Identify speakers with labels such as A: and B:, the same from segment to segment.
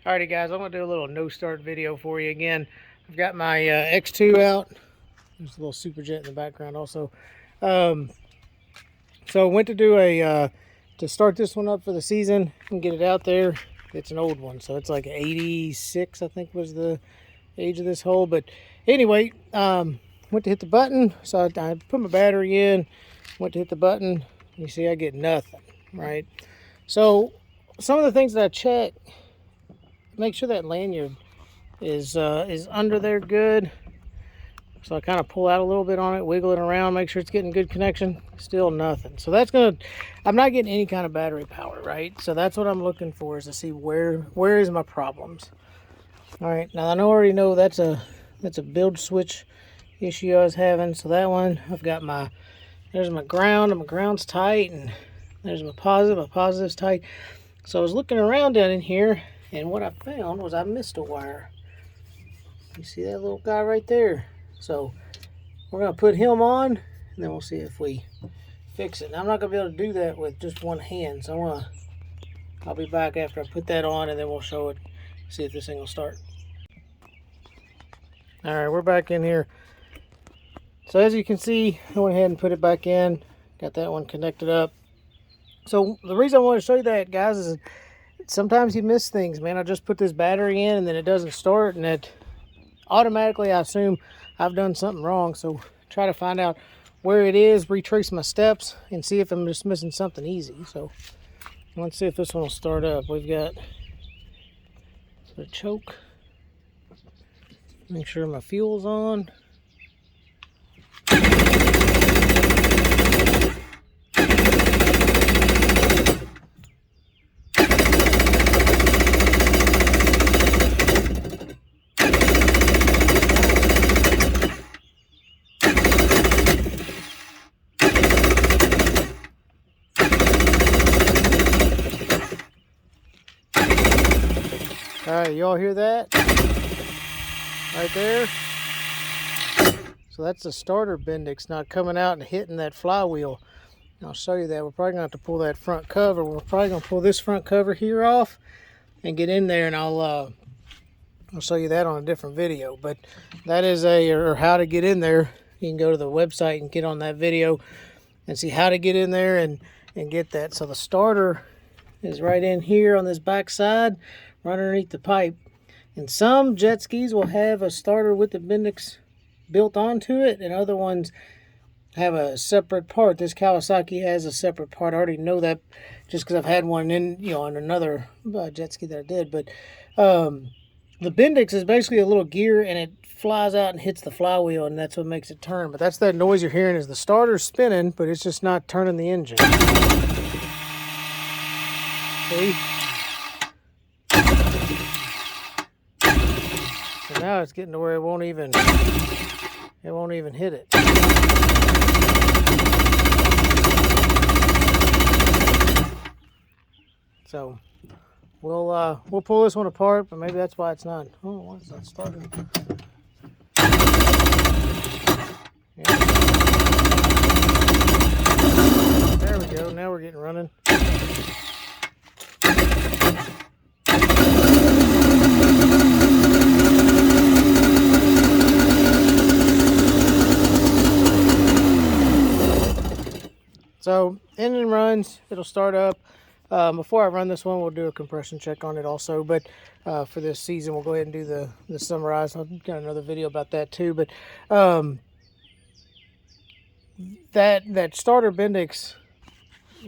A: Alrighty guys, I'm going to do a little no start video for you again. I've got my X2 out. There's a little Superjet in the background also. So I went to do to start this one up for the season and get it out there. It's an old one, so it's like 86 I think was the age of this hole. But anyway, went to hit the button, so I put my battery in, went to hit the button. You see I get nothing, right? So some of the things that I check, make sure that lanyard is under there good. So I kind of pull out a little bit on it, wiggle it around, make sure it's getting good connection. Still nothing. So that's I'm not getting any kind of battery power, right? So that's what I'm looking for, is to see where is my problems. All right, now I already know that's a build switch issue I was having. So that one, I've got there's my ground, and my ground's tight, and there's my positive's tight. So I was looking around down in here, and what I found was I missed a wire. You see that little guy right there? So we're going to put him on, and then we'll see if we fix it. Now, I'm not going to be able to do that with just one hand, so I'll be back after I put that on, and then we'll show it, see if this thing will start. All right, we're back in here. So as you can see, I went ahead and put it back in. Got that one connected up. So the reason I want to show you that, guys, is sometimes you miss things, man. I just put this battery in and then it doesn't start, and it automatically, I assume I've done something wrong. So try to find out where it is, retrace my steps, and see if I'm just missing something easy. So let's see if this one will start up. We've got the choke. Make sure my fuel's on. All right, y'all hear that? Right there. So that's the starter bendix not coming out and hitting that flywheel. I'll show you that. We're probably going to have to pull that front cover. We're probably going to pull this front cover here off and get in there, and I'll show you that on a different video. But that is or how to get in there. You can go to the website and get on that video and see how to get in there and get that. So the starter is right in here on this back side, right underneath the pipe. And some jet skis will have a starter with the bendix built onto it, and other ones have a separate part. This Kawasaki has a separate part. I already know that just because I've had one on another jet ski that I did. But the bendix is basically a little gear, and it flies out and hits the flywheel, and that's what makes it turn. But that's that noise you're hearing, is the starter spinning, but it's just not turning the engine. See? So now it's getting to where it won't even hit it. So we'll pull this one apart, but maybe that's why it's not. Oh, why is that starting? Yeah. There we go. Now we're getting running. So engine runs, it'll start up. Before I run this one, we'll do a compression check on it also. But for this season, we'll go ahead and do the summarize. I've got another video about that too. But that starter bendix,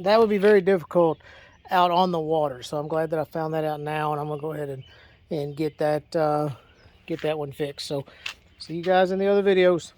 A: that would be very difficult out on the water. So I'm glad that I found that out now, and I'm gonna go ahead and get that one fixed. So see you guys in the other videos.